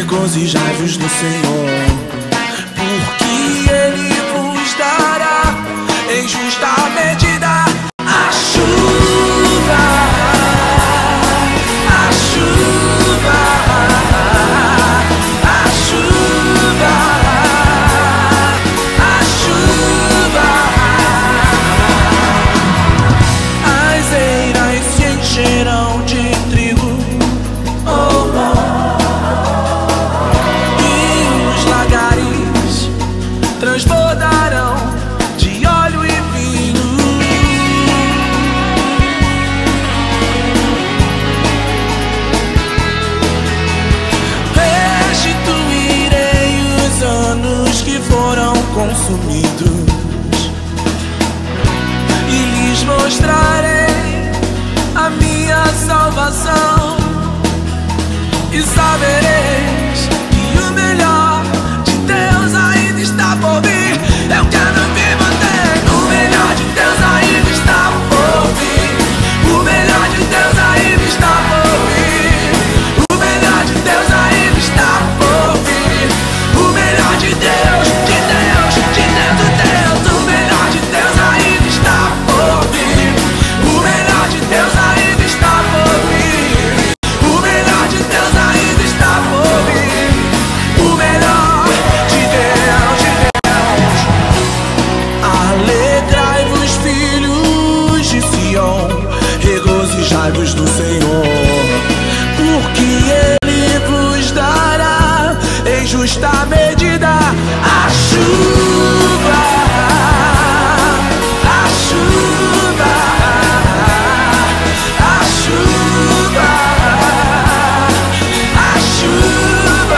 regozijai-vos no Senhor, porque Ele vos dará em justa medida a chuva, a chuva, a chuva, a chuva. As eiras se encherão de trigo, oh, oh. E os lagares transbordarão de óleo e vinho. Restituirei os anos que foram consumidos e lhes mostrarei a minha salvação, e sabereis que o melhor de Deus ainda está por vir. Eu quero me manter. O melhor de Deus ainda está por vir. O melhor de Deus ainda está por vir. O melhor de Deus ainda está por vir. O melhor de Deus, de Deus, de Deus, de Deus. O melhor de Deus ainda está por vir. O melhor de Deus ainda está por vir. O melhor de Deus ainda está por vir. O melhor de Deus, de Deus. Alegrai-vos, filhos de Sião, regozijai-vos no Senhor, porque Ele vos dará em justa medida a chuva, a chuva, a chuva, a chuva.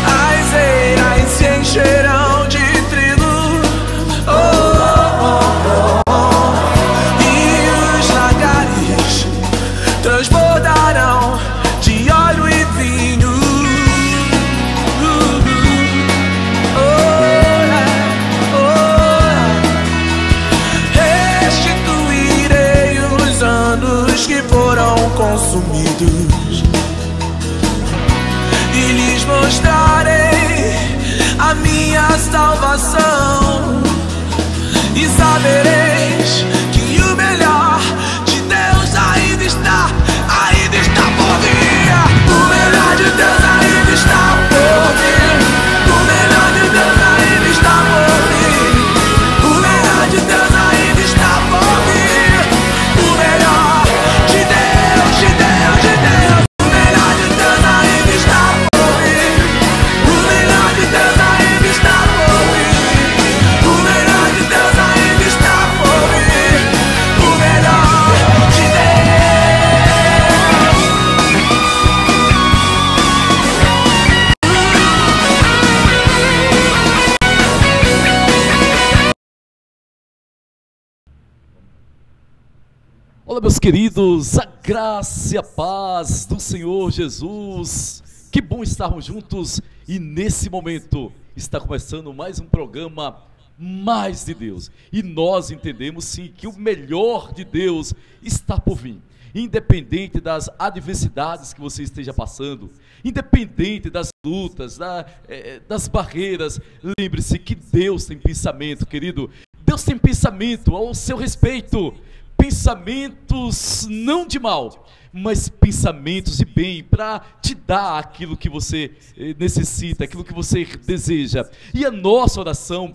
As eiras se encherão de trigo, oh, oh, oh, oh. E os lagares transbordarão de óleo e vinho. Restituirei os anos que foram consumidos e lhes mostrarei a minha salvação, e sabereis que o melhor de Deus ainda está por vir. O melhor de Deus ainda está por vir. O melhor de Deus ainda está por vir. O melhor de Deus ainda está por vir. O melhor de Deus, de Deus, de Deus. O melhor de Deus ainda está por vir. O melhor de Deus ainda está por vir. O melhor de Deus ainda está por vir. O melhor de Deus. Olá, meus queridos, a graça e a paz do Senhor Jesus. Que bom estarmos juntos e nesse momento está começando mais um programa Mais de Deus. E nós entendemos sim que o melhor de Deus está por vir. Independente das adversidades que você esteja passando, independente das lutas, das barreiras, lembre-se que Deus tem pensamento, querido. Deus tem pensamento ao seu respeito. Pensamentos não de mal, mas pensamentos de bem, para te dar aquilo que você necessita, aquilo que você deseja. E a nossa oração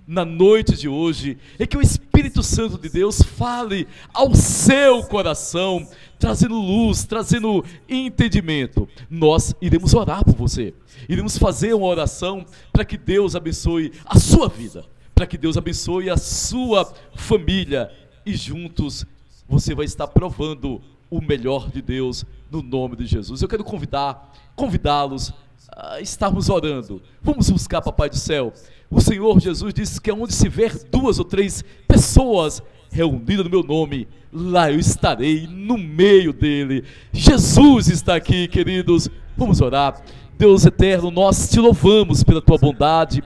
na noite de hoje é que o Espírito Santo de Deus fale ao seu coração, trazendo luz, trazendo entendimento. Nós iremos orar por você, iremos fazer uma oração para que Deus abençoe a sua vida, para que Deus abençoe a sua família. E juntos você vai estar provando o melhor de Deus no nome de Jesus. Eu quero convidá-los a estarmos orando. Vamos buscar, Papai do céu. O Senhor Jesus disse que onde se ver 2 ou 3 pessoas reunidas no meu nome, lá eu estarei no meio dele. Jesus está aqui, queridos. Vamos orar. Deus eterno, nós te louvamos pela tua bondade.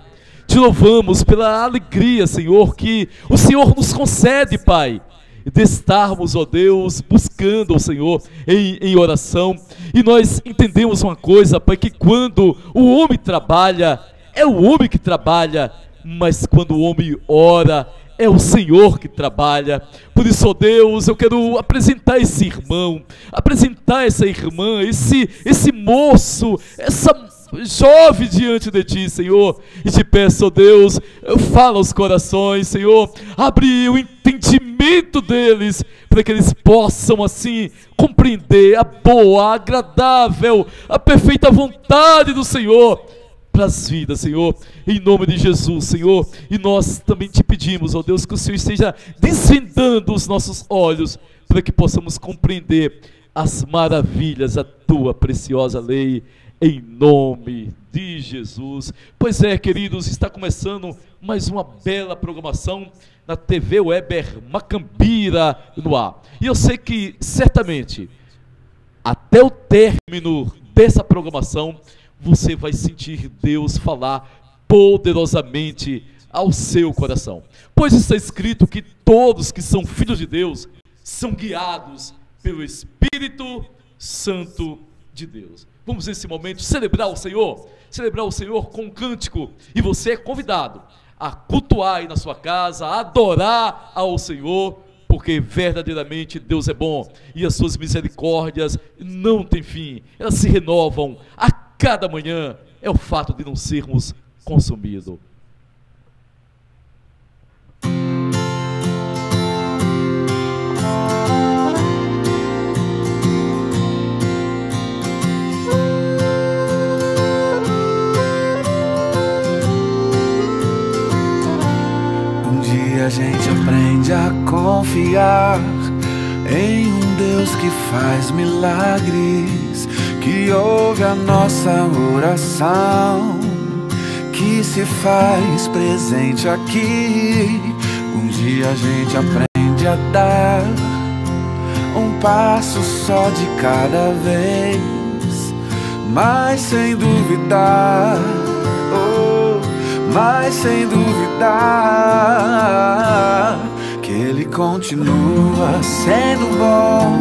Te louvamos pela alegria, Senhor, que o Senhor nos concede, Pai, de estarmos, ó Deus, buscando o Senhor em oração. E nós entendemos uma coisa, Pai, que quando o homem trabalha, é o homem que trabalha, mas quando o homem ora, é o Senhor que trabalha. Por isso, ó Deus, eu quero apresentar esse irmão, apresentar essa irmã, esse moço, essa jovem diante de Ti, Senhor. E te peço, ó Deus, fala aos corações, Senhor, abre o entendimento deles, para que eles possam assim compreender a boa, a agradável, a perfeita vontade do Senhor para as vidas, Senhor, em nome de Jesus, Senhor. E nós também te pedimos, ó Deus, que o Senhor esteja desvendando os nossos olhos, para que possamos compreender as maravilhas da Tua preciosa lei, em nome de Jesus. Pois é, queridos, está começando mais uma bela programação na TV Weber Macambira no ar. E eu sei que, certamente, até o término dessa programação, você vai sentir Deus falar poderosamente ao seu coração. Pois está escrito que todos que são filhos de Deus são guiados pelo Espírito Santo de Deus. Vamos nesse momento celebrar o Senhor com um cântico. E você é convidado a cultuar aí na sua casa, a adorar ao Senhor, porque verdadeiramente Deus é bom e as suas misericórdias não têm fim, elas se renovam a cada manhã. É o fato de não sermos consumidos. A gente aprende a confiar em um Deus que faz milagres, que ouve a nossa oração, que se faz presente aqui. Um dia a gente aprende a dar um passo só de cada vez, mas sem duvidar, mas sem duvidar que Ele continua sendo bom,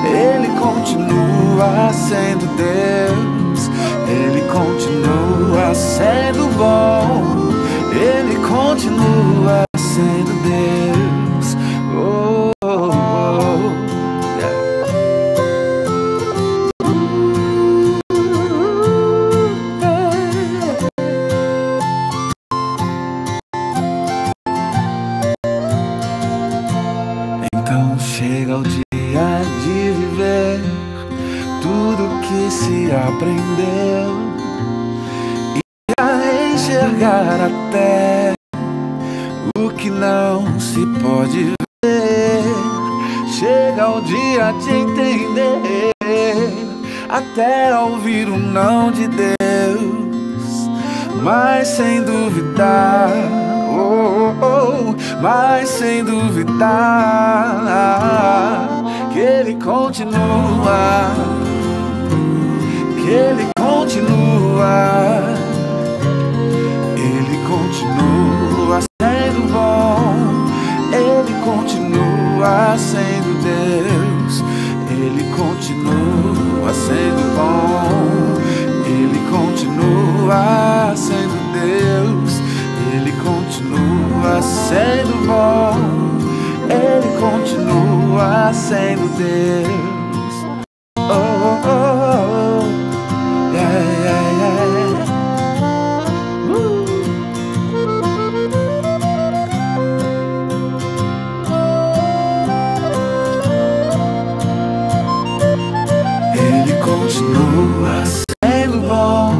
Ele continua sendo Deus, Ele continua sendo bom, Ele continua sendo Deus. Oh, oh, oh. Chega o dia de viver tudo que se aprendeu e a enxergar até o que não se pode ver. Chega o dia de entender, até ouvir o não de Deus, mas sem duvidar, mas sem duvidar que Ele continua, que Ele continua, Ele continua sendo bom, Ele continua sendo Deus, Ele continua sendo bom, Ele continua sendo Deus, Ele continua sendo bom, Ele continua sendo Deus. Oh, oh, oh, yeah, yeah, yeah. Ele continua sendo bom,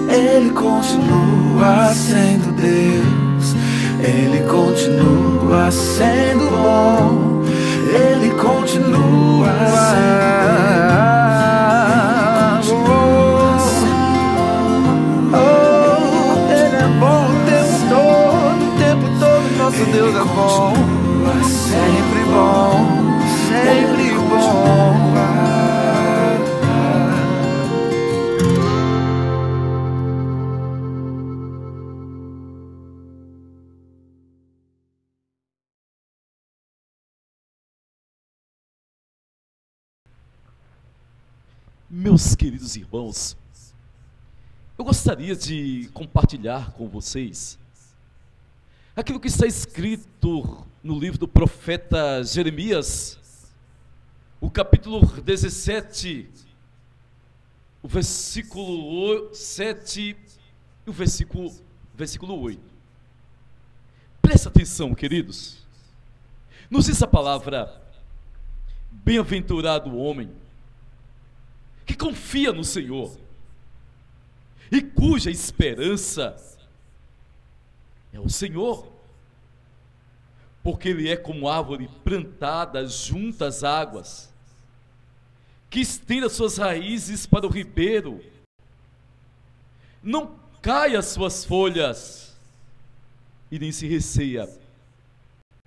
Ele continua sendo Deus, Ele continua sendo bom, Ele continua sendo bom. Ele é bom o tempo todo, nosso Deus é bom, sempre bom, sempre bom. Meus queridos irmãos, eu gostaria de compartilhar com vocês aquilo que está escrito no livro do profeta Jeremias, o capítulo 17, o versículo 7 e o versículo 8. Presta atenção, queridos. Nos diz a palavra: bem-aventurado o homem que confia no Senhor e cuja esperança é o Senhor, porque ele é como árvore plantada junto às águas, que estende as suas raízes para o ribeiro, não cai as suas folhas e nem se receia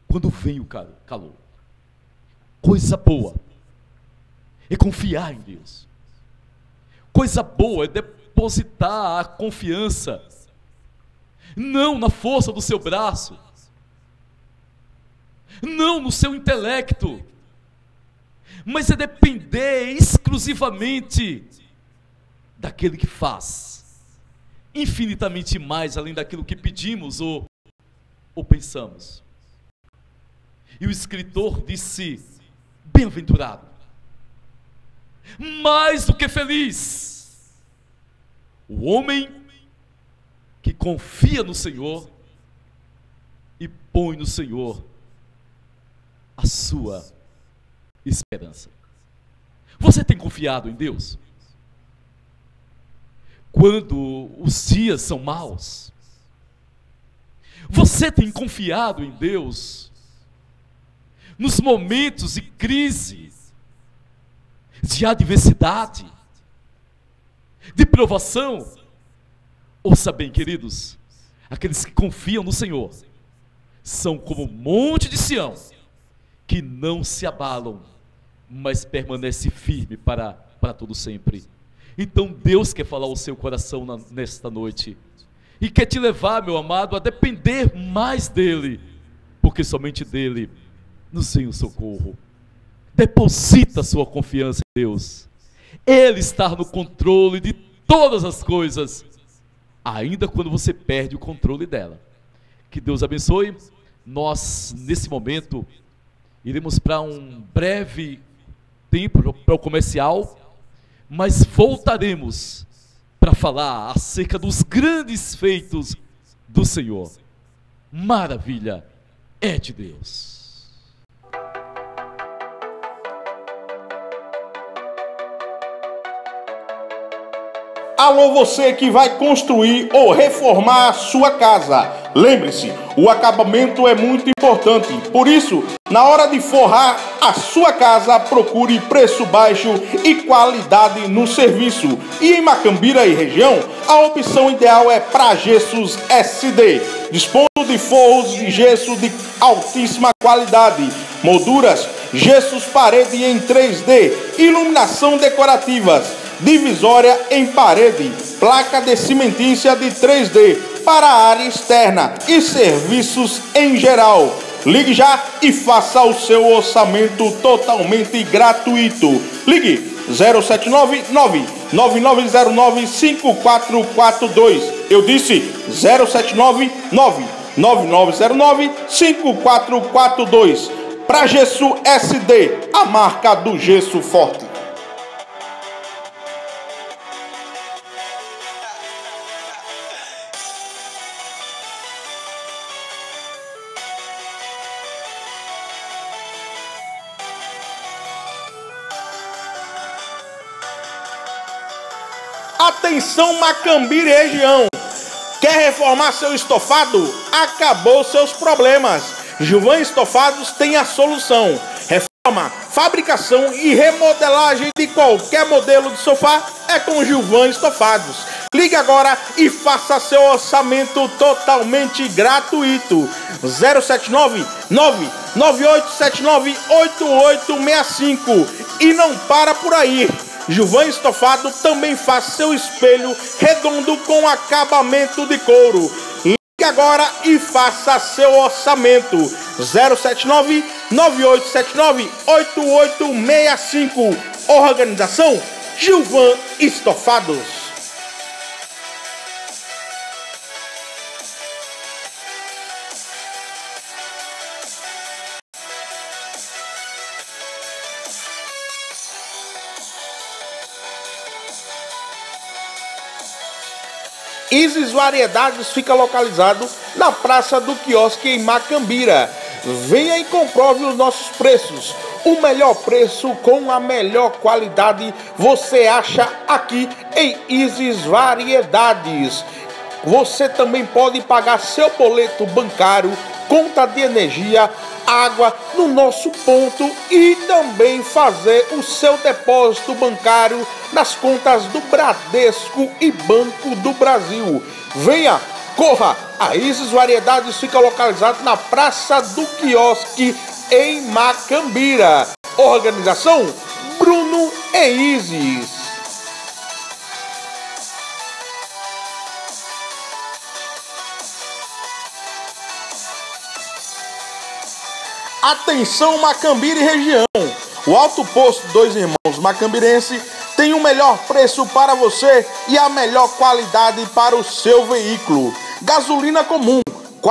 quando vem o calor. Coisa boa é confiar em Deus. Coisa boa é depositar a confiança não na força do seu braço, não no seu intelecto, mas é depender exclusivamente daquele que faz infinitamente mais além daquilo que pedimos ou pensamos. E o escritor disse: bem-aventurado, mais do que feliz, o homem que confia no Senhor e põe no Senhor a sua esperança. Você tem confiado em Deus? Quando os dias são maus, você tem confiado em Deus nos momentos de crise, de adversidade, de provação? Ouça bem, queridos, aqueles que confiam no Senhor são como o monte de Sião, que não se abalam, mas permanece firme para todo sempre. Então Deus quer falar ao seu coração nesta noite, e quer te levar, meu amado, a depender mais dEle, porque somente dEle nos vem o socorro. Deposita sua confiança em Deus. Ele está no controle de todas as coisas, ainda quando você perde o controle dela. Que Deus abençoe. Nós, nesse momento, iremos para um breve tempo para o comercial, mas voltaremos para falar acerca dos grandes feitos do Senhor. Maravilha é de Deus. Alô, você que vai construir ou reformar a sua casa. Lembre-se, o acabamento é muito importante. Por isso, na hora de forrar a sua casa, procure preço baixo e qualidade no serviço. E em Macambira e região, a opção ideal é Pragessos SD. Dispondo de forros de gesso de altíssima qualidade, molduras, gessos parede em 3D, iluminação decorativas, divisória em parede, placa de cimentícia de 3D para a área externa e serviços em geral. Ligue já e faça o seu orçamento totalmente gratuito. Ligue 079-9909-5442. Eu disse 079-9909-5442. Pragesso SD, a marca do gesso forte. Atenção, Macambira e região. Quer reformar seu estofado? Acabou seus problemas. Gilvan Estofados tem a solução. Reforma, fabricação e remodelagem de qualquer modelo de sofá é com Gilvan Estofados. Ligue agora e faça seu orçamento totalmente gratuito. 079-99879-8865. E não para por aí. Gilvan Estofado também faz seu espelho redondo com acabamento de couro. Ligue agora e faça seu orçamento. 079-9879-8865. Organização Gilvan Estofados. Isis Variedades fica localizado na Praça do Quiosque em Macambira. Venha e comprove os nossos preços. O melhor preço com a melhor qualidade você acha aqui em Isis Variedades. Você também pode pagar seu boleto bancário, conta de energia, água no nosso ponto e também fazer o seu depósito bancário nas contas do Bradesco e Banco do Brasil. Venha, corra! A Isis Variedades fica localizada na Praça do Quiosque em Macambira. Organização Bruno e Isis. Atenção Macambira e região, o Alto Posto Dois Irmãos Macambirense tem o melhor preço para você e a melhor qualidade para o seu veículo. Gasolina comum, R$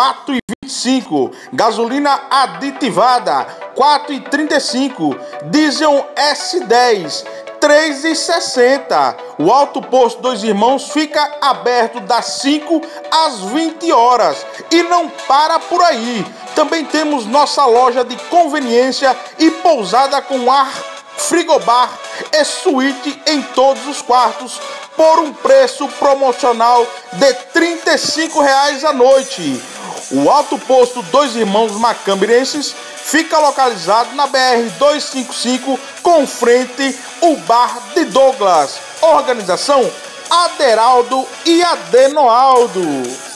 4,25, gasolina aditivada, R$ 4,35, diesel S10, R$ 3,60. O Alto Posto Dois Irmãos fica aberto das 5 às 20 horas e não para por aí. Também temos nossa loja de conveniência e pousada com ar, frigobar e suíte em todos os quartos por um preço promocional de R$ 35 a noite. O Alto Posto Dois Irmãos Macambirenses fica localizado na BR-255 com frente ao Bar de Douglas. Organização Aderaldo e Adenoaldo.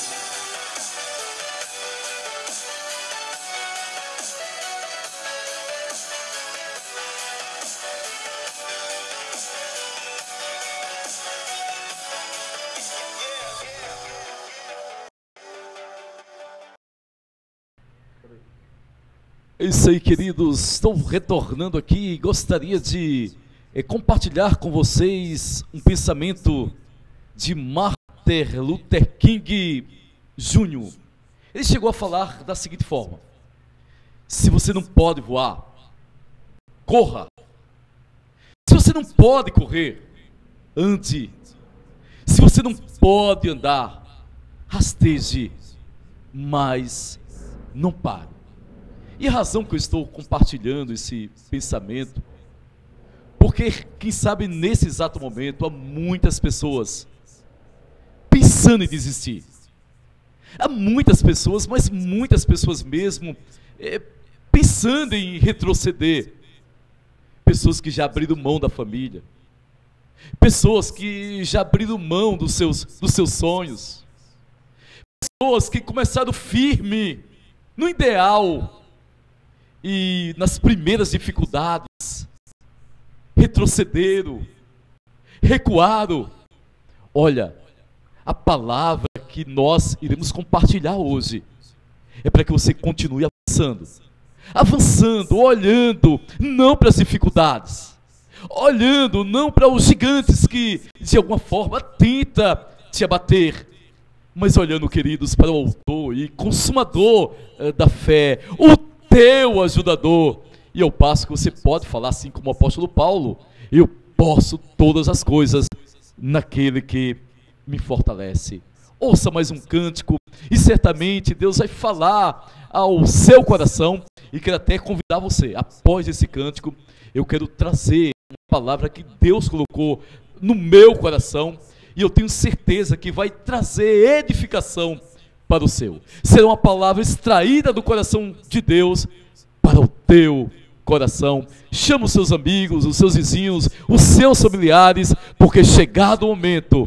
É isso aí, queridos. Estou retornando aqui e gostaria de compartilhar com vocês um pensamento de Martin Luther King Jr. Ele chegou a falar da seguinte forma: se você não pode voar, corra. Se você não pode correr, ande. Se você não pode andar, rasteje, mas não pare. E a razão que eu estou compartilhando esse pensamento, porque quem sabe nesse exato momento há muitas pessoas pensando em desistir. Há muitas pessoas, mas muitas pessoas mesmo, pensando em retroceder. Pessoas que já abriram mão da família. Pessoas que já abriram mão dos seus sonhos. Pessoas que começaram firme no ideal e nas primeiras dificuldades retrocederam, recuaram. Olha, a palavra que nós iremos compartilhar hoje é para que você continue avançando, olhando não para as dificuldades, olhando não para os gigantes que de alguma forma tenta te abater, mas olhando, queridos, para o autor e consumador da fé, o teu ajudador. E eu passo que você pode falar assim como o apóstolo Paulo: eu posso todas as coisas naquele que me fortalece. Ouça mais um cântico e certamente Deus vai falar ao seu coração, e quero até convidar você, após esse cântico, eu quero trazer uma palavra que Deus colocou no meu coração, e eu tenho certeza que vai trazer edificação para o seu. Será uma palavra extraída do coração de Deus para o teu coração. Chama os seus amigos, os seus vizinhos, os seus familiares, porque chegado o momento,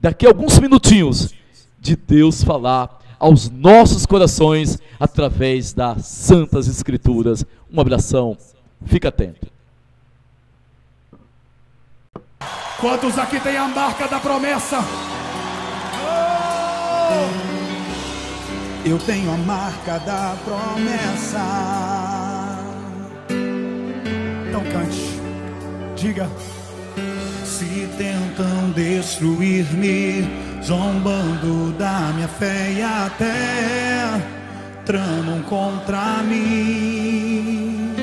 daqui a alguns minutinhos, de Deus falar aos nossos corações através das Santas Escrituras. Um abração, fica atento. Quantos aqui tem a marca da promessa? Oh! Eu tenho a marca da promessa. Então cante, diga: Se tentam destruir-me, zombando da minha fé e até tramam contra mim.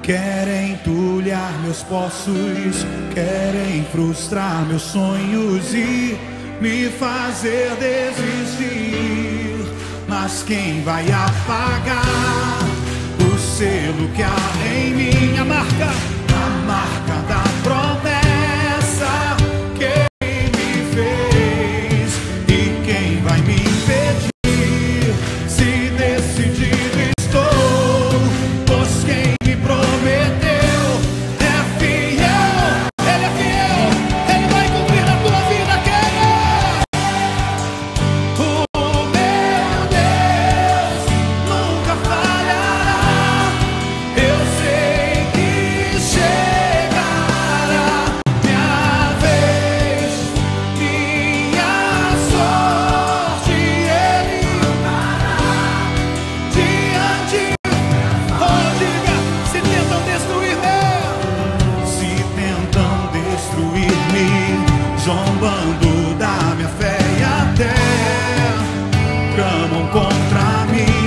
Querem entulhar meus poços, querem frustrar meus sonhos e me fazer desistir. Mas quem vai apagar o selo que há em mim? A marca da promessa que Ele me fez. E quem vai me impedir? Se decidido estou, pois quem me prometeu é fiel. Ele é fiel, Ele vai cumprir na tua vida. Quem é? O meu Deus nunca falhará. Eu sei que chegará minha vez, minha sorte Ele dará diante. Oh, diga, se tentam destruir-me, zombando da minha fé e até tramam contra mim.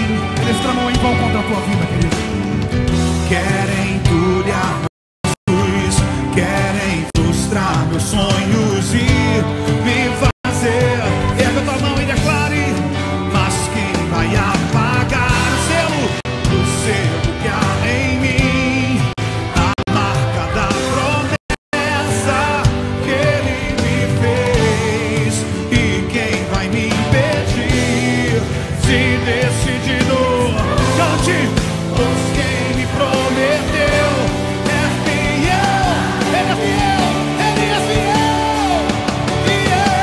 Eles tramam em vão contra a tua vida, querido. Querem entulhar meus sonhos, querem frustrar meus sonhos e me fazer. Erga tua mão e declare. Mas quem vai apagar o selo que há em mim? A marca da promessa que Ele me fez. E quem vai me impedir? Se decidido, cante. Pois quem me prometeu é fiel. Ele é fiel, Ele é fiel. Fiel.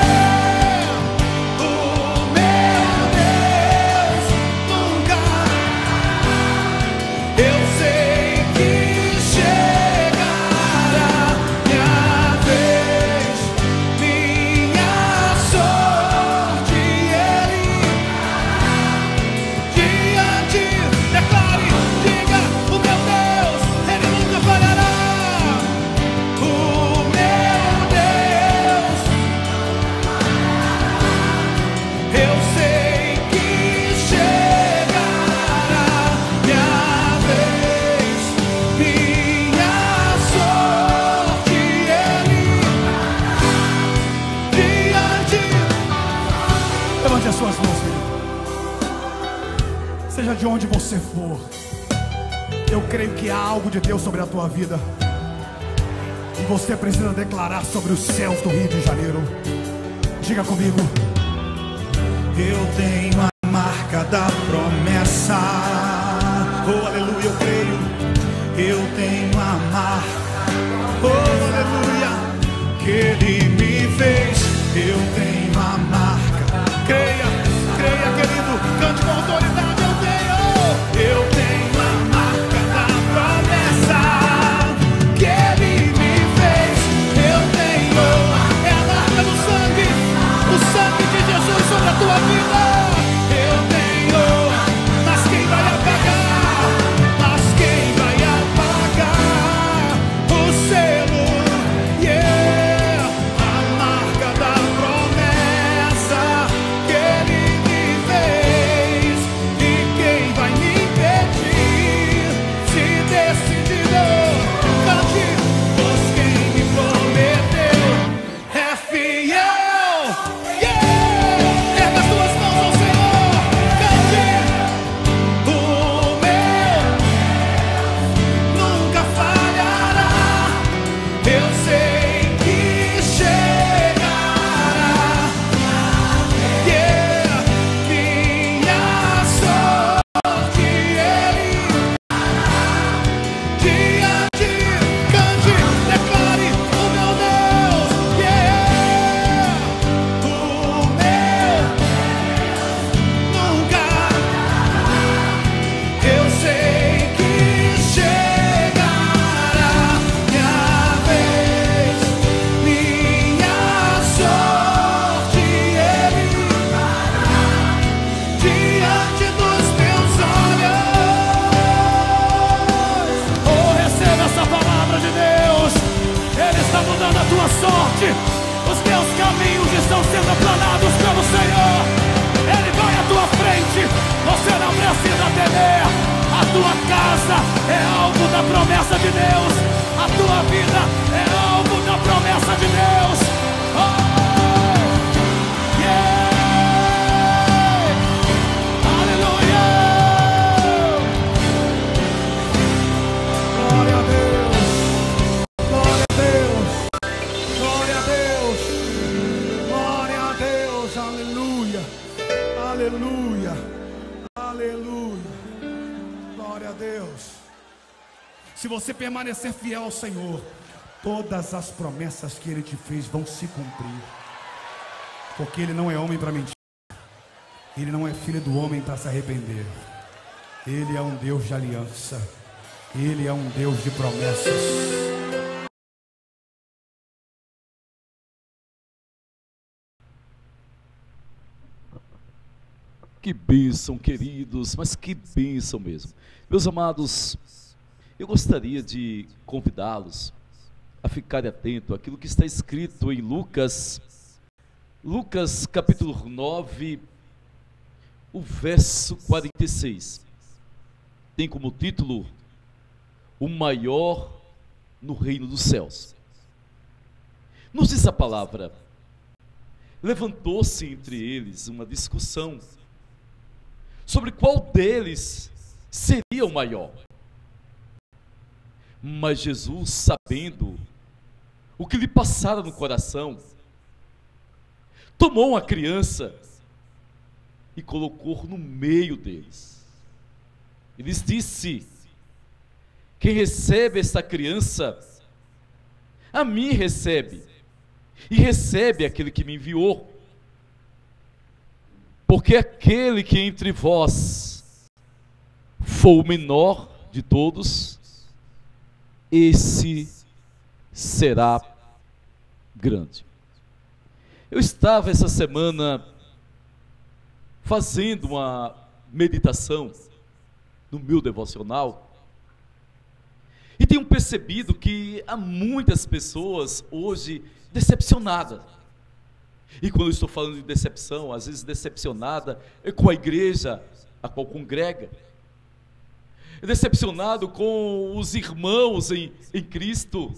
O meu Deus nunca. Eu sei que chegará minha vez, minha sorte Ele diante. Declare, diga, o meu Deus, Ele nunca falhará. O meu Deus, eu sei que chegará minha vez, minha sorte Ele diante. Levante as suas mãos, querido. Seja de onde você for, eu creio que há algo de Deus sobre a tua vida. E você precisa declarar sobre os céus do Rio de Janeiro. Diga comigo. Eu tenho a marca da promessa. Oh, aleluia, eu creio. Eu tenho a marca. Oh, aleluia, que Ele me fez. Eu tenho a marca. Creia, creia, querido. Cante com autoridade. Eu tenho a marca da promessa que Ele me fez. Eu tenho, é a marca do sangue, o sangue de Jesus sobre a tua vida. Eu tenho, mas quem vai apagar? Mas quem vai apagar o selo? Yeah, a marca da promessa que Ele me fez. não precisa temer. A tua casa é alvo da promessa de Deus. A tua vida é alvo da promessa de Deus. Aleluia! Glória a Deus! Glória a Deus! Glória a Deus! Glória a Deus! Aleluia! Aleluia! Aleluia! Glória a Deus! Se você permanecer fiel ao Senhor, todas as promessas que Ele te fez vão se cumprir. Porque Ele não é homem para mentir. Ele não é filho do homem para se arrepender. Ele é um Deus de aliança. Ele é um Deus de promessas. Que bênção, queridos, mas que bênção mesmo. Meus amados, eu gostaria de convidá-los a ficarem atentos àquilo que está escrito em Lucas capítulo 9, o verso 46. Tem como título: o maior no reino dos céus. Nos diz a palavra: levantou-se entre eles uma discussão sobre qual deles seria o maior. Mas Jesus, sabendo o que lhe passara no coração, tomou uma criança e colocou no meio deles. E lhes disse: quem recebe esta criança, a mim recebe, e recebe aquele que me enviou. Porque aquele que entre vós for o menor de todos, esse será grande. Eu estava essa semana fazendo uma meditação no meu devocional e tenho percebido que há muitas pessoas hoje decepcionadas. E quando eu estou falando de decepção, às vezes decepcionada é com a igreja a qual congrega, decepcionado com os irmãos em Cristo.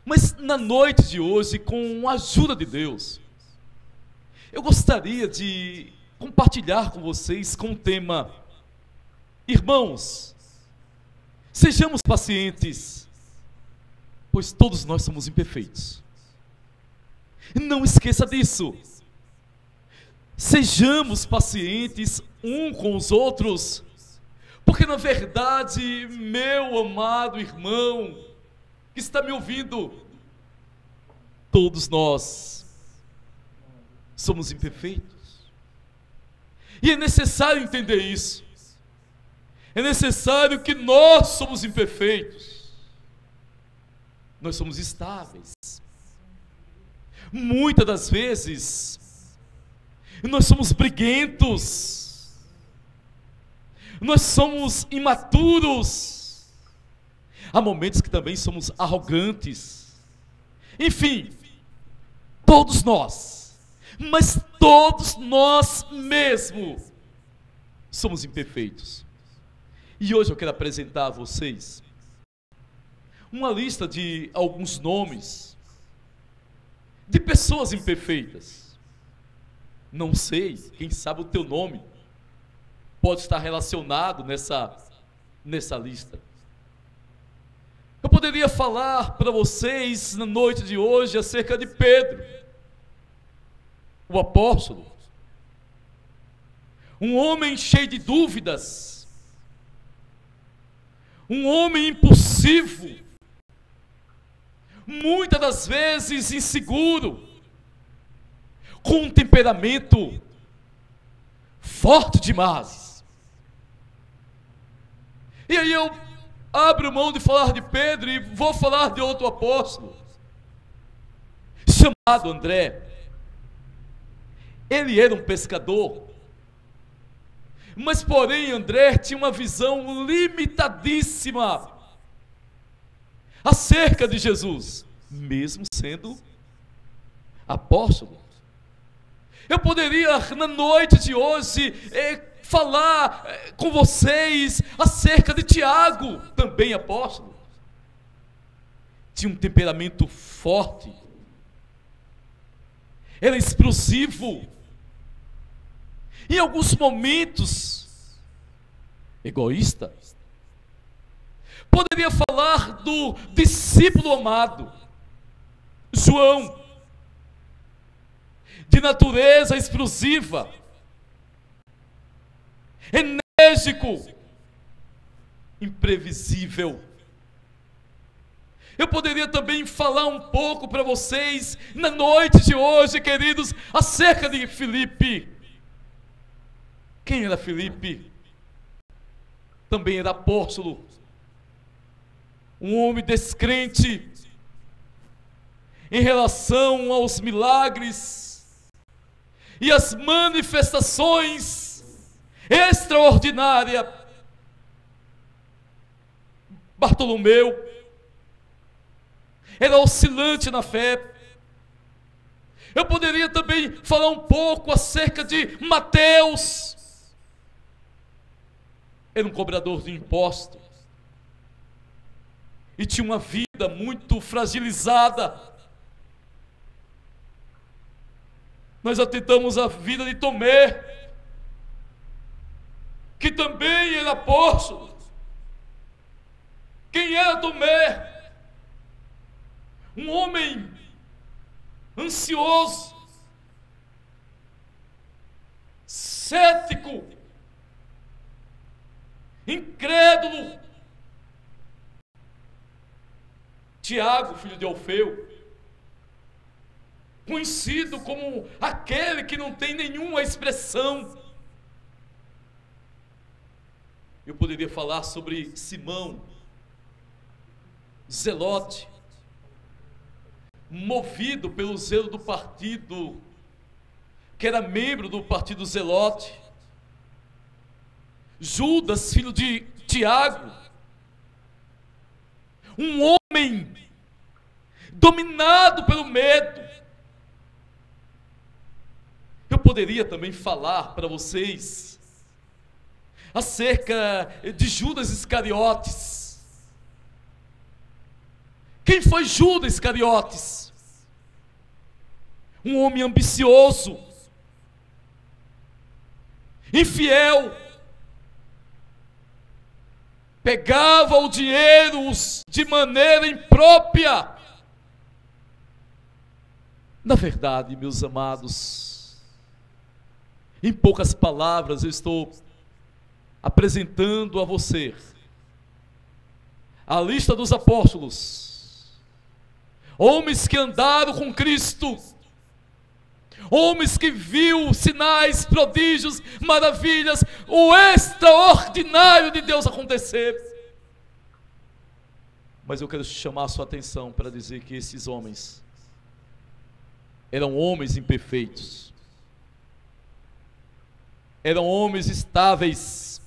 Mas na noite de hoje, com a ajuda de Deus, eu gostaria de compartilhar com vocês com o tema: irmãos, sejamos pacientes, pois todos nós somos imperfeitos. Não esqueça disso. Sejamos pacientes um com os outros, porque na verdade, meu amado irmão que está me ouvindo, todos nós somos imperfeitos. E é necessário entender isso. É necessário que nós somos imperfeitos. Nós somos instáveis. Muitas das vezes nós somos briguentos. Nós somos imaturos. Há momentos que também somos arrogantes. Enfim, todos nós, mas todos nós mesmo somos imperfeitos. E hoje eu quero apresentar a vocês uma lista de alguns nomes de pessoas imperfeitas. Não sei, quem sabe o teu nome pode estar relacionado nessa lista. Eu poderia falar para vocês na noite de hoje acerca de Pedro, o apóstolo, um homem cheio de dúvidas, um homem impulsivo, muitas das vezes inseguro, com um temperamento forte demais. E aí eu abro mão de falar de Pedro e vou falar de outro apóstolo, chamado André. Ele era um pescador, mas porém André tinha uma visão limitadíssima acerca de Jesus, mesmo sendo apóstolo. Eu poderia na noite de hoje falar com vocês acerca de Tiago, também apóstolo. Tinha um temperamento forte, era explosivo, em alguns momentos egoísta. Poderia falar do discípulo amado João, de natureza explosiva, enérgico, imprevisível. Eu poderia também falar um pouco para vocês na noite de hoje, queridos, acerca de Filipe. Quem era Filipe? Também era apóstolo, um homem descrente em relação aos milagres e as manifestações extraordinárias. Bartolomeu era oscilante na fé. Eu poderia também falar um pouco acerca de Mateus. Era um cobrador de impostos e tinha uma vida muito fragilizada. Nós atentamos a vida de Tomé, que também era apóstolo. Quem era Tomé? Um homem ansioso, cético, incrédulo. Tiago, filho de Alfeu, conhecido como aquele que não tem nenhuma expressão. Eu poderia falar sobre Simão, zelote, movido pelo zelo do partido, que era membro do partido zelote. Judas, filho de Tiago, um homem dominado pelo medo. Eu poderia também falar para vocês acerca de Judas Iscariotes. Quem foi Judas Iscariotes? Um homem ambicioso, infiel, pegava o dinheiro de maneira imprópria. Na verdade, meus amados, em poucas palavras eu estou apresentando a você a lista dos apóstolos, homens que andaram com Cristo, homens que viu sinais, prodígios, maravilhas, o extraordinário de Deus acontecer. Mas eu quero chamar a sua atenção para dizer que esses homens eram homens imperfeitos, eram homens estáveis,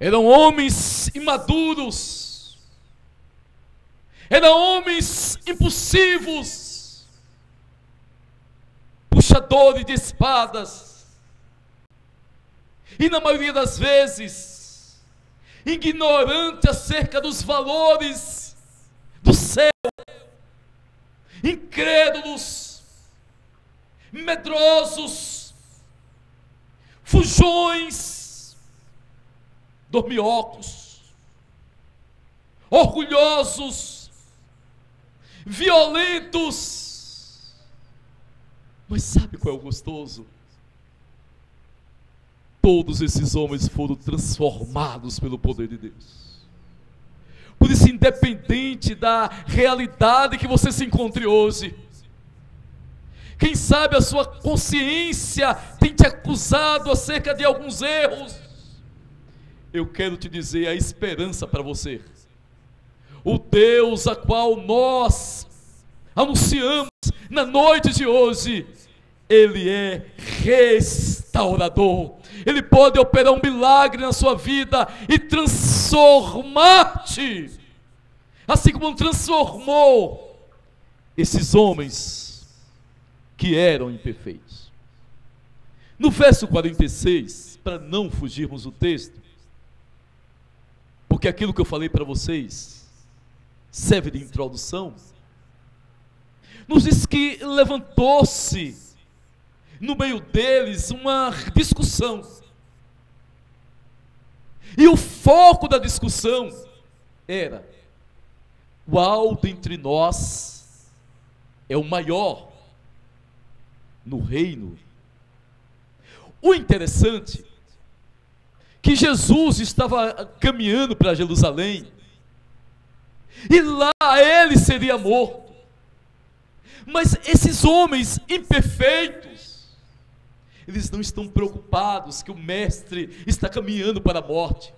eram homens imaduros, eram homens impulsivos, puxadores de espadas, e na maioria das vezes ignorante acerca dos valores do céu, incrédulos, medrosos, fujões, dormiocos, orgulhosos, violentos. Mas sabe qual é o gostoso? Todos esses homens foram transformados pelo poder de Deus. Por isso, independente da realidade que você se encontre hoje, quem sabe a sua consciência tem te acusado acerca de alguns erros, eu quero te dizer a esperança para você. O Deus a qual nós anunciamos na noite de hoje, Ele é restaurador. Ele pode operar um milagre na sua vida e transformar-te, assim como transformou esses homens que eram imperfeitos. No verso 46, para não fugirmos do texto, porque aquilo que eu falei para vocês serve de introdução, nos diz que levantou-se no meio deles uma discussão. E o foco da discussão era: qual dentre nós é o maior no reino? O interessante que Jesus estava caminhando para Jerusalém, e lá ele seria morto. Mas esses homens imperfeitos, eles não estão preocupados que o mestre está caminhando para a morte.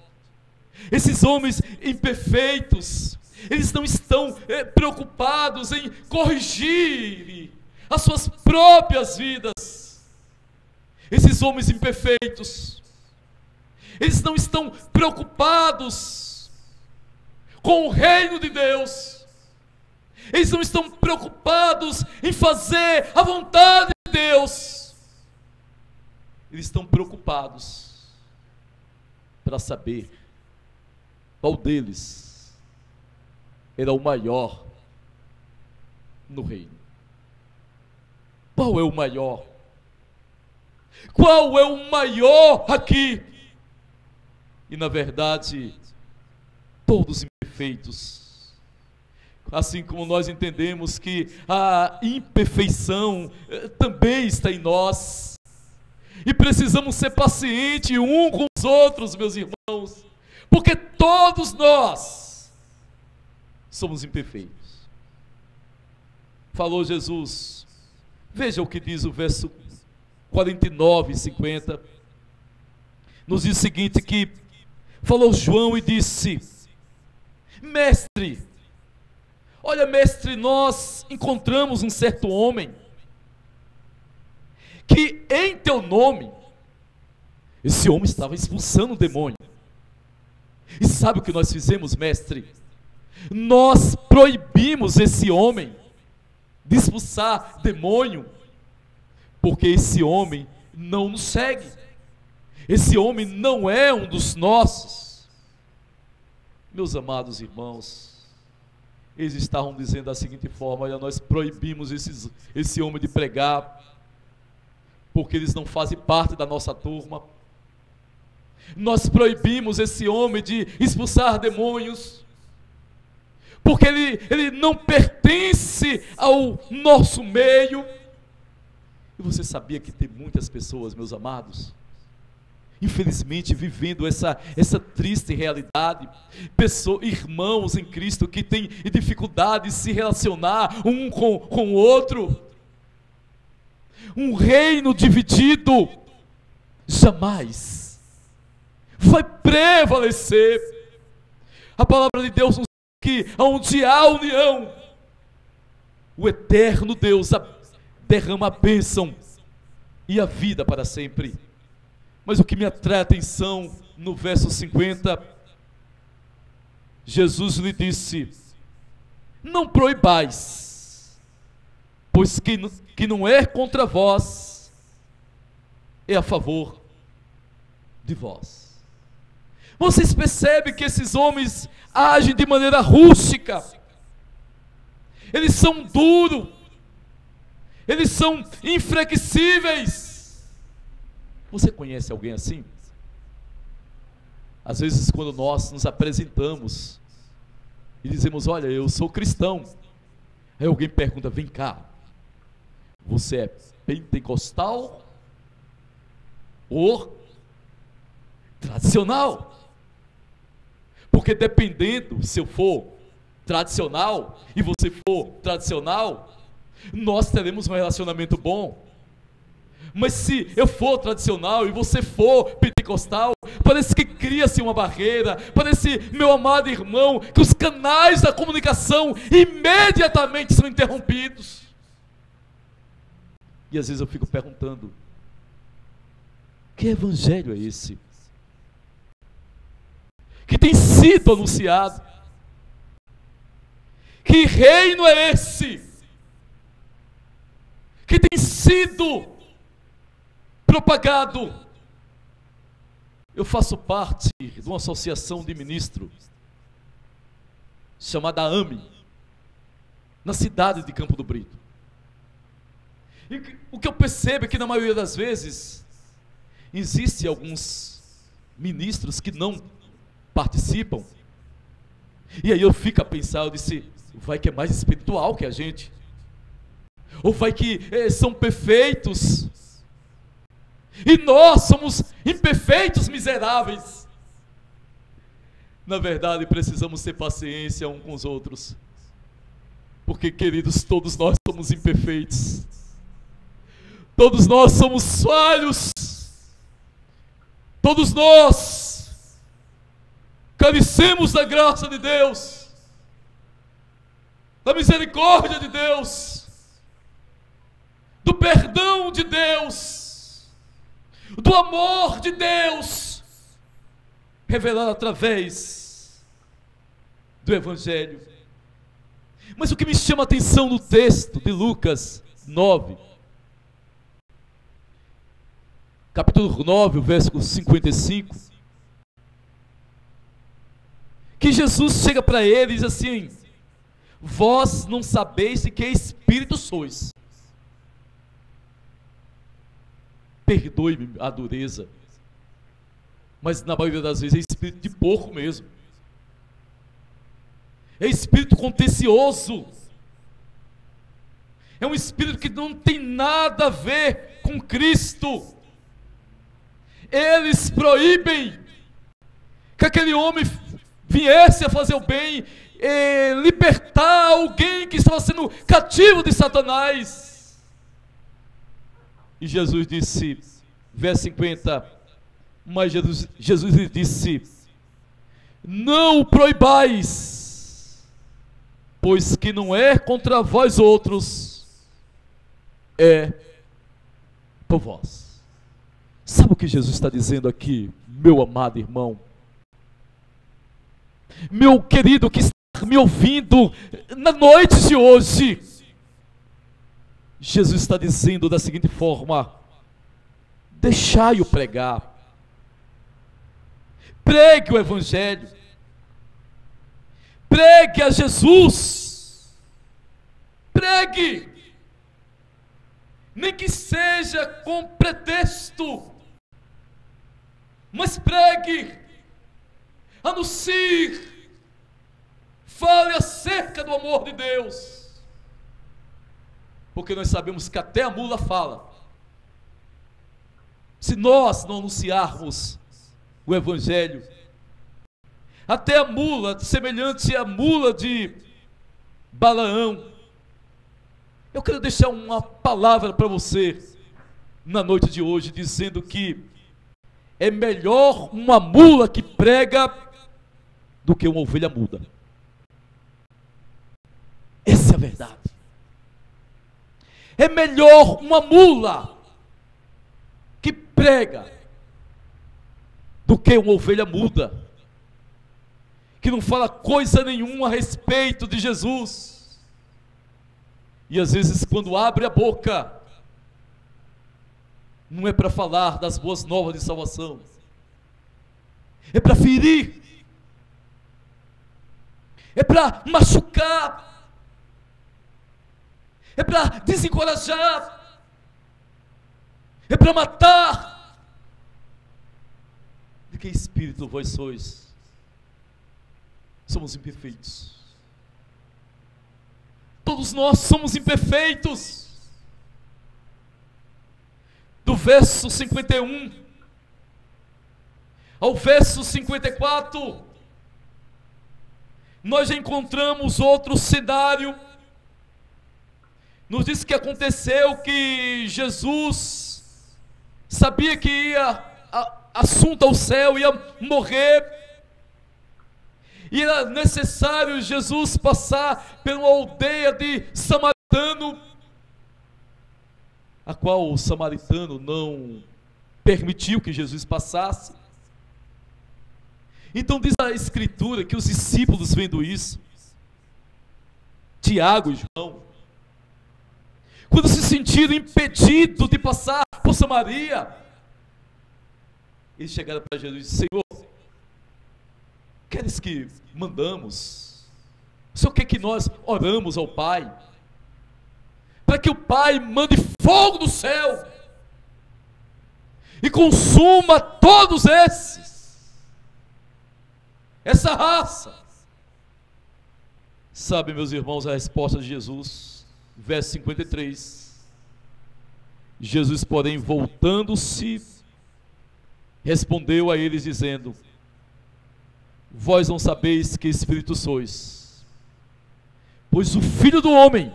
Esses homens imperfeitos, eles não estão preocupados em corrigir as suas próprias vidas. Esses homens imperfeitos, eles não estão preocupados com o reino de Deus. Eles não estão preocupados em fazer a vontade de Deus. Eles estão preocupados para saber qual deles era o maior no reino. Qual é o maior? Qual é o maior aqui? E na verdade, todos imperfeitos. Assim como nós entendemos que a imperfeição também está em nós, e precisamos ser pacientes um com os outros, meus irmãos, porque todos nós somos imperfeitos. Falou Jesus, veja o que diz o verso 49 e 50, nos diz o seguinte, que falou João e disse: mestre, olha, mestre, nós encontramos um certo homem que em teu nome, esse homem estava expulsando o demônio. E sabe o que nós fizemos, mestre? Nós proibimos esse homem de expulsar demônio, porque esse homem não nos segue. Esse homem não é um dos nossos. Meus amados irmãos, eles estavam dizendo da seguinte forma: olha, nós proibimos esse homem de pregar, porque eles não fazem parte da nossa turma. Nós proibimos esse homem de expulsar demônios, porque ele não pertence ao nosso meio. E você sabia que tem muitas pessoas, meus amados, infelizmente vivendo essa triste realidade, irmãos em Cristo que têm dificuldade de se relacionar um com o outro. Um reino dividido jamais vai prevalecer. A palavra de Deus nos diz que onde há união, o eterno Deus derrama a bênção e a vida para sempre. Mas o que me atrai a atenção no verso 50, Jesus lhe disse: não proibais, pois que não é contra vós, é a favor de vós. Vocês percebem que esses homens agem de maneira rústica, eles são duros, eles são inflexíveis. Você conhece alguém assim? Às vezes, quando nós nos apresentamos e dizemos: olha, eu sou cristão, aí alguém pergunta: vem cá, você é pentecostal ou tradicional? Porque dependendo, se eu for tradicional e você for tradicional, nós teremos um relacionamento bom. Mas se eu for tradicional e você for pentecostal, parece que cria-se uma barreira. Parece, meu amado irmão, que os canais da comunicação imediatamente são interrompidos. E às vezes eu fico perguntando: que evangelho é esse que tem sido anunciado? Que reino é esse que tem sido propagado. Eu faço parte de uma associação de ministros chamada AME, na cidade de Campo do Brito. E o que eu percebo é que na maioria das vezes existem alguns ministros que não participam. E aí eu fico a pensar, eu disse, vai que é mais espiritual que a gente, ou vai que são perfeitos e nós somos imperfeitos, miseráveis. Na verdade, precisamos ter paciência uns com os outros, porque, queridos, todos nós somos imperfeitos, todos nós somos falhos, todos nós carecemos da graça de Deus, da misericórdia de Deus, do perdão de Deus, do amor de Deus, revelado através do Evangelho. Mas o que me chama a atenção no texto de Lucas 9, capítulo 9, o verso 55, que Jesus chega para ele e diz assim: vós não sabeis de que espírito sois. Perdoe-me a dureza, mas na maioria das vezes é espírito de porco mesmo, é espírito contencioso, é um espírito que não tem nada a ver com Cristo. Eles proíbem que aquele homem viesse a fazer o bem, libertar alguém que estava sendo cativo de Satanás. E Jesus disse, verso 50, mas Jesus lhe disse: não o proibais, pois que não é contra vós outros, é por vós. Sabe o que Jesus está dizendo aqui, meu amado irmão? Meu querido que está me ouvindo na noite de hoje, Jesus está dizendo da seguinte forma: deixai-o pregar, pregue o Evangelho, pregue a Jesus, pregue, nem que seja com pretexto, mas pregue, anuncie, fale acerca do amor de Deus, porque nós sabemos que até a mula fala. Se nós não anunciarmos o Evangelho, até a mula, semelhante à mula de Balaão. Eu quero deixar uma palavra para você na noite de hoje, dizendo que é melhor uma mula que prega do que uma ovelha muda. Essa é a verdade. É melhor uma mula que prega do que uma ovelha muda, que não fala coisa nenhuma a respeito de Jesus. E às vezes, quando abre a boca, não é para falar das boas novas de salvação, é para ferir, é para machucar, é para desencorajar, é para matar. De que espírito vós sois? Somos imperfeitos. Todos nós somos imperfeitos. Do verso 51 ao verso 54, nós já encontramos outro cenário. Nos diz que aconteceu que Jesus sabia que ia assunto ao céu, ia morrer, e era necessário Jesus passar pela aldeia de Samaritano, a qual o samaritano não permitiu que Jesus passasse. Então diz a Escritura que os discípulos, vendo isso, Tiago e João, quando se sentiram impedidos de passar por Samaria, Eles chegaram para Jesus e disseram: Senhor, queres que mandamos? O Senhor quer que nós oramos ao Pai, para que o Pai mande fogo do céu e consuma todos essa raça. Sabe, meus irmãos, a resposta de Jesus, verso 53. Jesus, porém, voltando-se, respondeu a eles dizendo: vós não sabeis que espírito sois, pois o Filho do Homem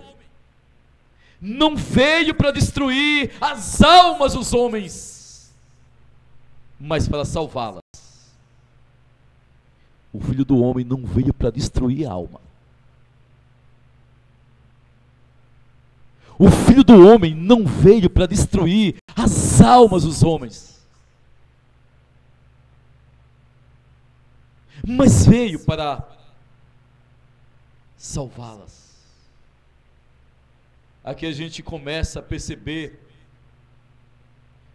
não veio para destruir as almas dos homens, mas para salvá-las. O Filho do Homem não veio para destruir a alma. O Filho do Homem não veio para destruir as almas dos homens, mas veio para salvá-las. Aqui a gente começa a perceber,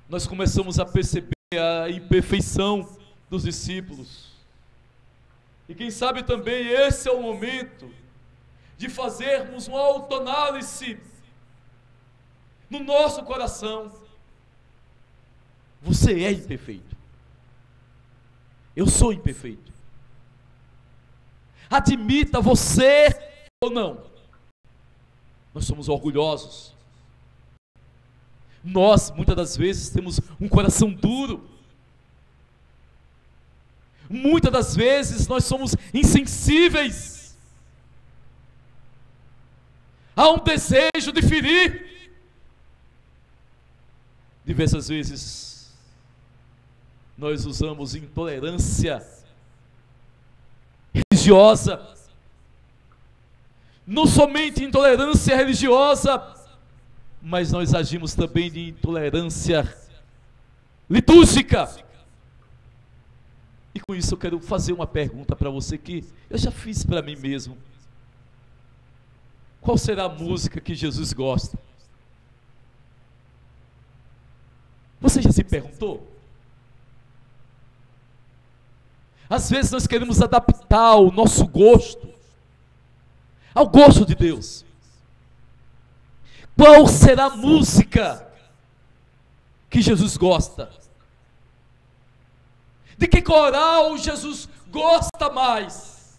nós começamos a perceber a imperfeição dos discípulos. E quem sabe também esse é o momento de fazermos uma autoanálise no nosso coração. Você é imperfeito. Eu sou imperfeito. Admita você ou não. Nós somos orgulhosos. Nós, muitas das vezes, temos um coração duro. Muitas das vezes, nós somos insensíveis. Há um desejo de ferir. Diversas vezes, nós usamos intolerância religiosa. Não somente intolerância religiosa, mas nós agimos também de intolerância litúrgica. E com isso eu quero fazer uma pergunta para você que eu já fiz para mim mesmo. Qual será a música que Jesus gosta? Você já se perguntou? Às vezes nós queremos adaptar o nosso gosto ao gosto de Deus. Qual será a música que Jesus gosta? De que coral Jesus gosta mais?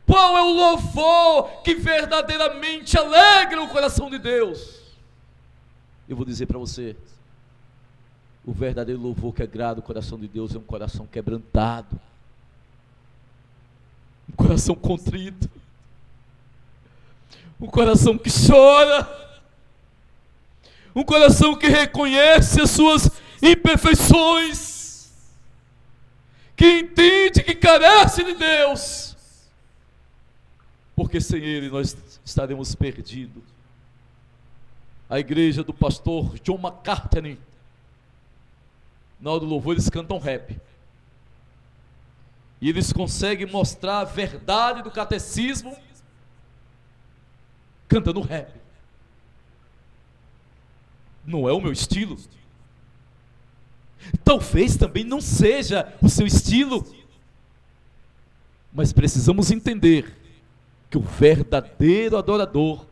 Qual é o louvor que verdadeiramente alegra o coração de Deus? Eu vou dizer para você, o verdadeiro louvor que agrada o coração de Deus é um coração quebrantado, um coração contrito, um coração que chora, um coração que reconhece as suas imperfeições, que entende que carece de Deus, porque sem Ele nós estaremos perdidos. A igreja do pastor John MacArthur, na hora do louvor eles cantam rap, e eles conseguem mostrar a verdade do catecismo cantando rap. Não é o meu estilo, talvez também não seja o seu estilo, mas precisamos entender que o verdadeiro adorador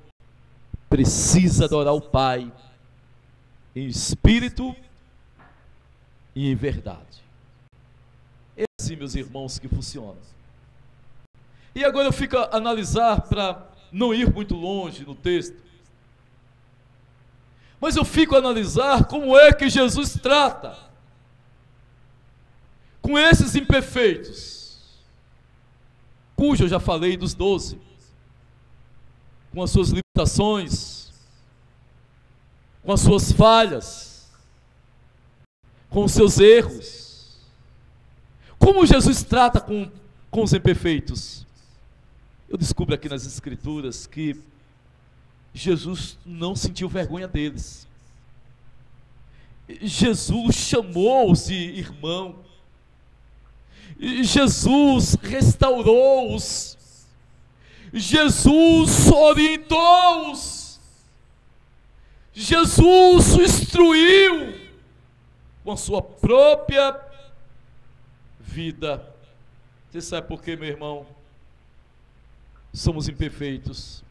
precisa adorar o Pai em espírito e em verdade. É assim, meus irmãos, que funciona. E agora eu fico a analisar, para não ir muito longe no texto, mas eu fico a analisar como é que Jesus trata com esses imperfeitos, cujo eu já falei dos 12, com as suas limitações, com as suas falhas, com os seus erros. Como Jesus trata com os imperfeitos? Eu descubro aqui nas Escrituras que Jesus não sentiu vergonha deles. Jesus chamou-os de irmão. Jesus restaurou-os. Jesus orientou-os. Jesus o instruiu. com a sua própria vida. Você sabe por quê, meu irmão? Somos imperfeitos.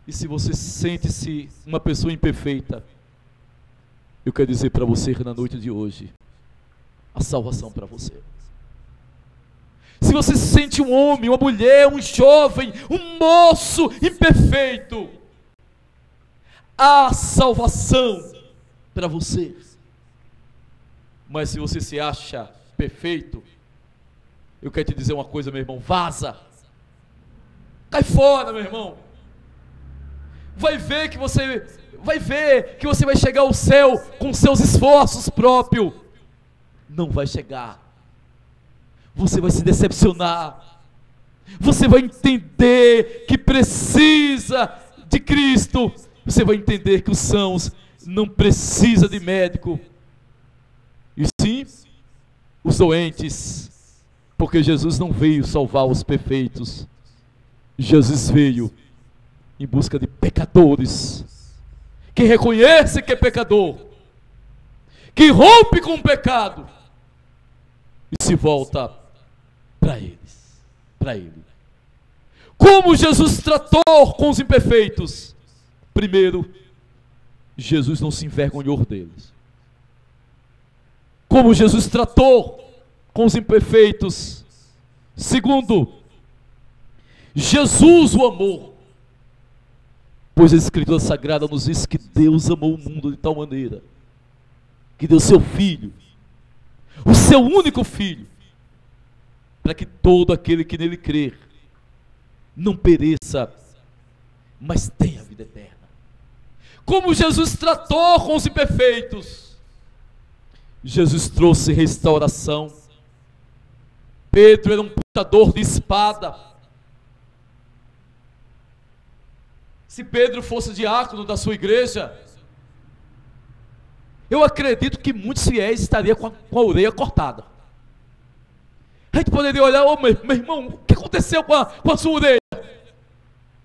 E se você sente-se uma pessoa imperfeita, eu quero dizer para você na noite de hoje, a salvação para você. Se você se sente um homem, uma mulher, um jovem, um moço imperfeito, há salvação para você. Mas se você se acha perfeito, eu quero te dizer uma coisa, meu irmão: vaza, cai fora, meu irmão. Vai ver que você vai chegar ao céu com seus esforços próprios. Não vai chegar. Você vai se decepcionar. Você vai entender que precisa de Cristo. Você vai entender que os sãos não precisam de médico, e sim os doentes, porque Jesus não veio salvar os perfeitos. Jesus veio em busca de pecadores, que reconhece que é pecador, que rompe com o pecado e se volta para Ele. Como Jesus tratou com os imperfeitos? Primeiro, Jesus não se envergonhou deles. Como Jesus tratou com os imperfeitos? Segundo, Jesus o amou. Pois a Escritura Sagrada nos diz que Deus amou o mundo de tal maneira que deu seu Filho, o seu único Filho, para que todo aquele que nele crer não pereça, mas tenha a vida eterna. Como Jesus tratou com os imperfeitos? Jesus trouxe restauração. Pedro era um portador de espada. Se Pedro fosse diácono da sua igreja, eu acredito que muitos fiéis estariam com a orelha cortada. A gente poderia olhar: ô meu irmão, o que aconteceu com a sua orelha?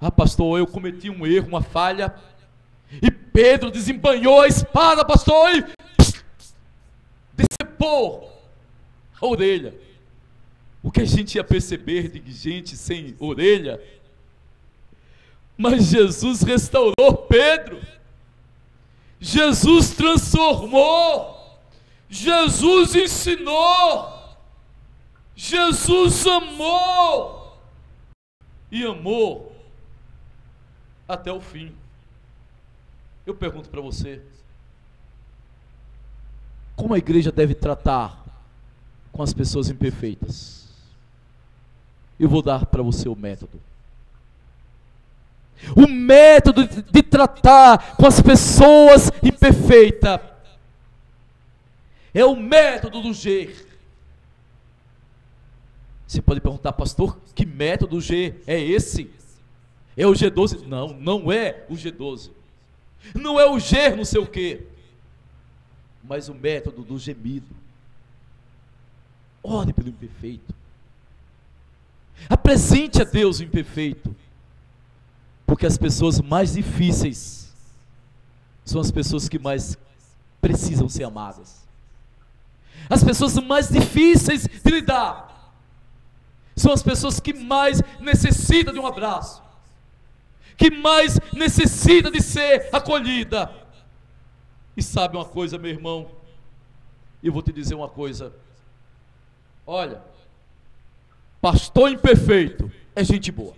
Ah, pastor, eu cometi um erro, uma falha, e Pedro desembanhou a espada, pastor, e decepou a orelha. O que a gente ia perceber de gente sem orelha? Mas Jesus restaurou Pedro. Jesus transformou. Jesus ensinou. Jesus amou. E amou até o fim. Eu pergunto para você: como a igreja deve tratar com as pessoas imperfeitas? Eu vou dar para você o método. O método de tratar com as pessoas imperfeitas é o método do G. Você pode perguntar: pastor, que método G é esse? É o G12? Não, não é o G12. Não é o G não sei o quê. Mas o método do gemido. Ore pelo imperfeito. Apresente a Deus o imperfeito. Porque as pessoas mais difíceis são as pessoas que mais precisam ser amadas. As pessoas mais difíceis de lidar são as pessoas que mais necessitam de um abraço, que mais necessitam de ser acolhida. E sabe uma coisa, meu irmão? Eu vou te dizer uma coisa. Olha, pastor imperfeito é gente boa.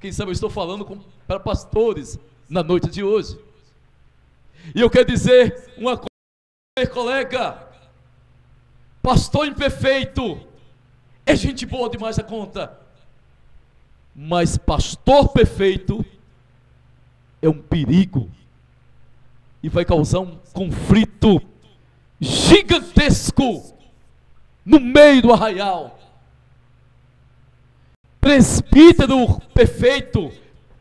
Quem sabe eu estou falando para pastores na noite de hoje. E eu quero dizer uma coisa, colega: pastor imperfeito é gente boa demais a conta. Mas pastor perfeito é um perigo e vai causar um conflito gigantesco no meio do arraial. Presbítero perfeito,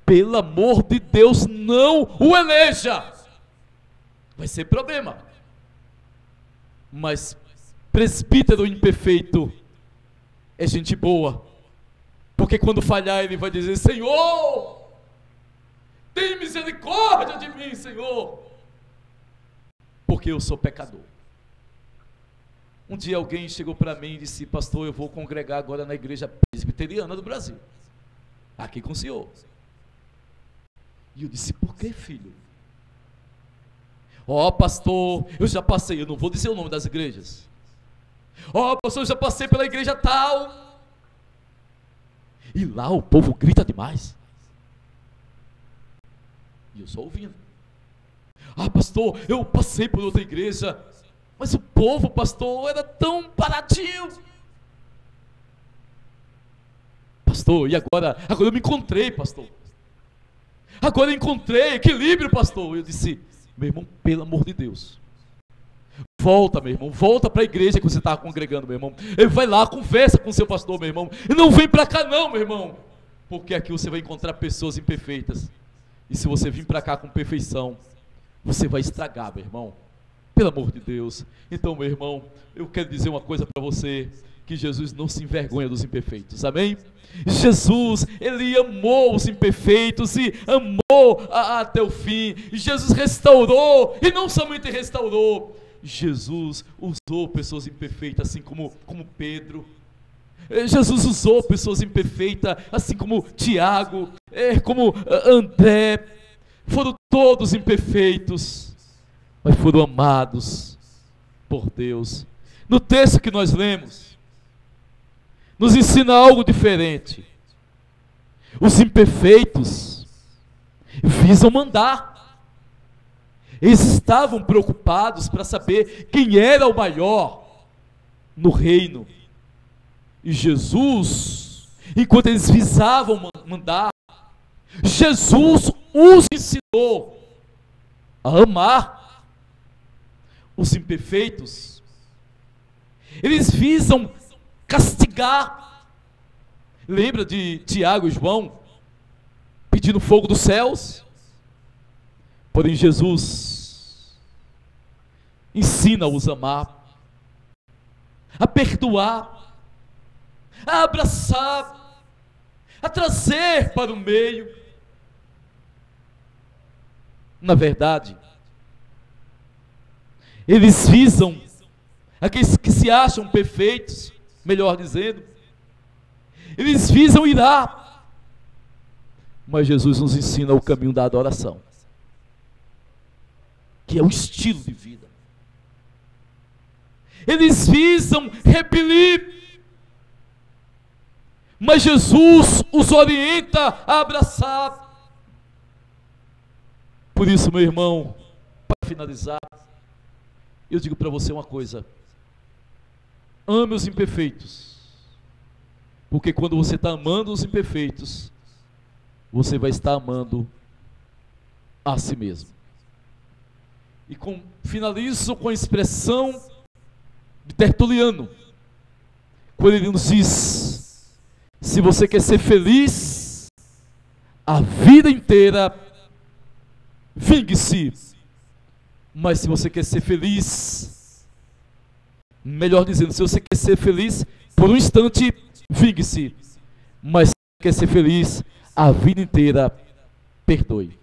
pelo amor de Deus, não o eleja. Vai ser problema. Mas presbítero imperfeito é gente boa, porque quando falhar ele vai dizer: Senhor, tem misericórdia de mim, Senhor. porque eu sou pecador. Um dia alguém chegou para mim e disse: pastor, eu vou congregar agora na igreja presbiteriana do Brasil, aqui com o senhor. E eu disse: por que, filho? Ó, pastor, eu já passei, eu não vou dizer o nome das igrejas. Ó, pastor, eu já passei pela igreja tal. E lá o povo grita demais. E eu só ouvindo. Ah, pastor, eu passei por outra igreja, mas o povo, pastor, era tão paradinho. Pastor, e agora? Agora eu me encontrei, pastor. Agora eu encontrei equilíbrio, pastor. Eu disse: meu irmão, pelo amor de Deus, volta, meu irmão, volta para a igreja que você está congregando, meu irmão. Ele vai lá, conversa com o seu pastor, meu irmão. E não vem para cá não, meu irmão, porque aqui você vai encontrar pessoas imperfeitas. E se você vir para cá com perfeição, você vai estragar, meu irmão. Pelo amor de Deus. Então, meu irmão, eu quero dizer uma coisa para você, que Jesus não se envergonha dos imperfeitos, amém? Jesus, ele amou os imperfeitos e amou até o fim. Jesus restaurou, e não somente restaurou, Jesus usou pessoas imperfeitas, assim como Pedro. Jesus usou pessoas imperfeitas, assim como Tiago, como André. Foram todos imperfeitos, mas foram amados por Deus. No texto que nós lemos, nos ensina algo diferente. Os imperfeitos visam mandar. Eles estavam preocupados para saber quem era o maior no reino. E Jesus, enquanto eles visavam mandar, Jesus os ensinou a amar os imperfeitos. Eles visam castigar. Lembra de Tiago e João pedindo fogo dos céus? Porém Jesus ensina-os a amar, a perdoar, a abraçar, a trazer para o meio. Na verdade, eles visam aqueles que se acham perfeitos, melhor dizendo, eles visam irá, mas Jesus nos ensina o caminho da adoração, que é um estilo de vida. Eles visam repelir, mas Jesus os orienta a abraçar. Por isso, meu irmão, para finalizar, eu digo para você uma coisa: ame os imperfeitos, porque quando você está amando os imperfeitos, você vai estar amando a si mesmo. E finalizo com a expressão de Tertuliano, quando ele nos diz: se você quer ser feliz a vida inteira, vingue-se. Mas se você quer ser feliz, melhor dizendo, se você quer ser feliz por um instante, vingue-se. Mas se você quer ser feliz a vida inteira, perdoe.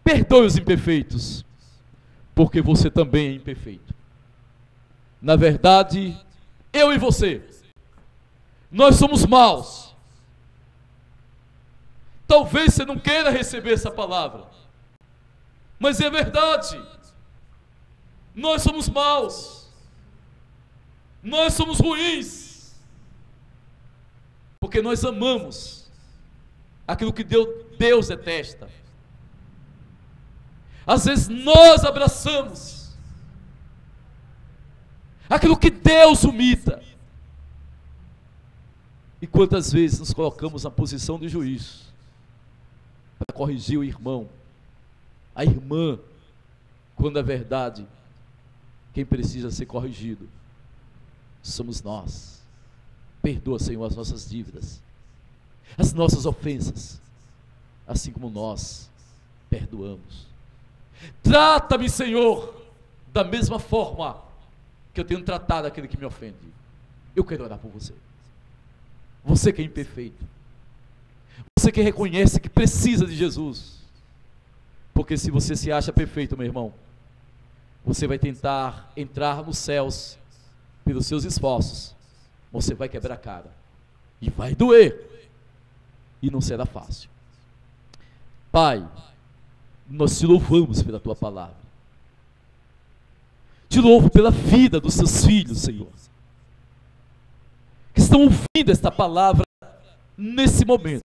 Perdoe os imperfeitos, porque você também é imperfeito. Na verdade, eu e você, nós somos maus. Talvez você não queira receber essa palavra, mas é verdade. Nós somos maus, nós somos ruins, porque nós amamos aquilo que Deus detesta. Às vezes nós abraçamos aquilo que Deus humilha. E quantas vezes nos colocamos na posição de juiz para corrigir o irmão, a irmã, quando é verdade, quem precisa ser corrigido somos nós. Perdoa, Senhor, as nossas dívidas, as nossas ofensas, assim como nós perdoamos. Trata-me, Senhor, da mesma forma que eu tenho tratado aquele que me ofende. Eu quero orar por você. Você que é imperfeito, você que reconhece que precisa de Jesus, porque se você se acha perfeito, meu irmão, Você vai tentar entrar nos céus pelos seus esforços. Você vai quebrar a cara. E vai doer. E não será fácil. Pai, nós te louvamos pela tua palavra. Te louvo pela vida dos seus filhos, Senhor, que estão ouvindo esta palavra nesse momento.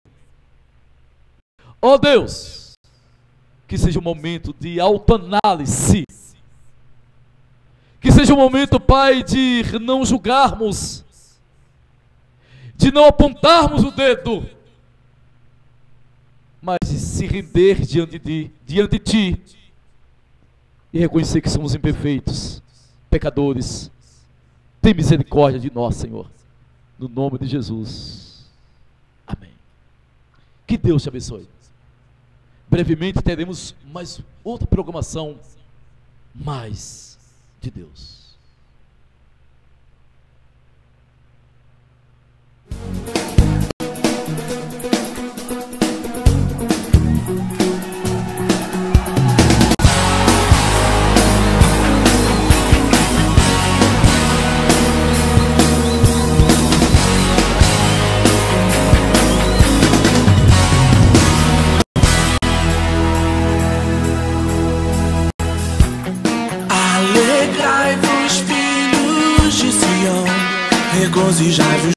Ó Deus, que seja um momento de autoanálise, que seja um momento, Pai, de não julgarmos, de não apontarmos o dedo, mas de se render diante de Ti e reconhecer que somos imperfeitos, pecadores. Tem misericórdia de nós, Senhor, no nome de Jesus. Amém. Que Deus te abençoe. Brevemente teremos mais outra programação, mais de Deus. Alegrai-vos, filhos de Sião, regozijai-vos